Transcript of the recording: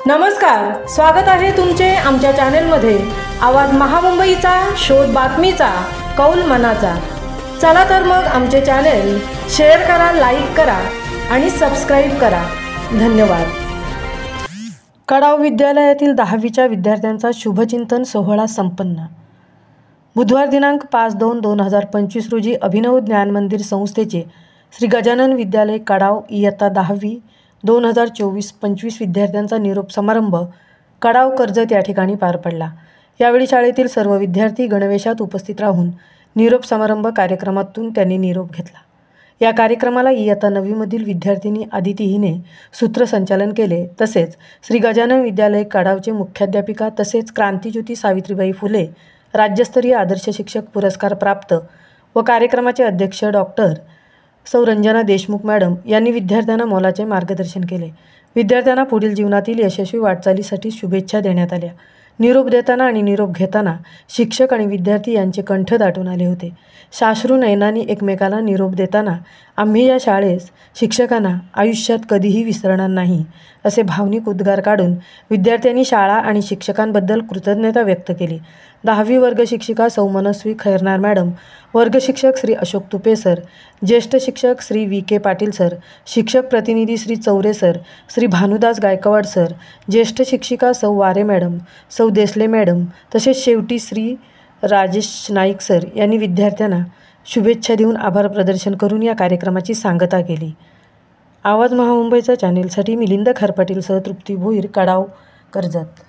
नमस्कार, स्वागत आहे तुमचे आमच्या चॅनेलमध्ये। आवाज महामुंबईचा, शोध बातमीचा, कौल मनाचा। चला तर मग आमचे चॅनेल शेअर करा, लाईक करा आणि सबस्क्राइब करा। धन्यवाद। कडाव विद्यालयातील 10वीच्या विद्यार्थ्यांचा शुभचिंतन सोहळा संपन्न। बुधवार दिनांक 5/2/2025 रोजी अभिनव ज्ञान मंदिर संस्थेचे श्री गजानन विद्यालय कडाव इयत्ता 10वी 2024-25 विद्यार्थ्यांचा निरोप समारंभ कडाव कर्जत या ठिकाणी पार पडला। यावेळी शाळेतील सर्व विद्यार्थी गणवेशात उपस्थित राहून निरोप समारंभ कार्यक्रमातून त्यांनी निरोप घेतला। या कार्यक्रमाला इयत्ता 9वीमधील विद्यार्थिनी आदिती हिने सूत्रसंचालन केले। तसेच श्री गजानन विद्यालय कडावचे मुख्याध्यापिका तसेच क्रांतिज्योती सावित्रीबाई फुले राज्यस्तरीय आदर्श शिक्षक पुरस्कार प्राप्त व कार्यक्रमाचे अध्यक्ष डॉक्टर सौ रंजना देशमुख मॅडम यांनी विद्यार्थ्यांना मोलाचे मार्गदर्शन केले। विद्यार्थ्यांना पुढील जीवनातील यशस्वी वाटचालीसाठी शुभेच्छा देण्यात आल्या। निरोप देताना आणि निरोप घेताना शिक्षक आणि विद्यार्थी यांचे कंठ दाटून आले होते। साश्रू नयनांनी एकमेकाला निरोप देताना आम्ही या शाळेस शिक्षकांना आयुष्यात कधीही विसरणार नाही असे भावनिक उद्गार काढून विद्यार्थ्यांनी शाळा आणि शिक्षकांबद्दल कृतज्ञता व्यक्त केली। 10वी वर्ग शिक्षिका सौ मनस्वी खैरनार मॅडम, वर्ग शिक्षक श्री अशोक तुपे सर, ज्येष्ठ शिक्षक श्री VK पाटील सर, शिक्षक प्रतिनिधी श्री चौरे सर, श्री भानुदास गायकवाड सर, ज्येष्ठ शिक्षिका सौ वारे मॅडम, सौ देसले मॅडम तसेच शेवटी श्री राजेश नाईक सर यांनी विद्यार्थ्यांना शुभेच्छा देऊन आभार प्रदर्शन करून या कार्यक्रमाची सांगता केली। आवाज महामुंबईचा चॅनेलसाठी मिलिंद खारपाटीलसह तृप्ती भोईर, कडाव, कर्जत।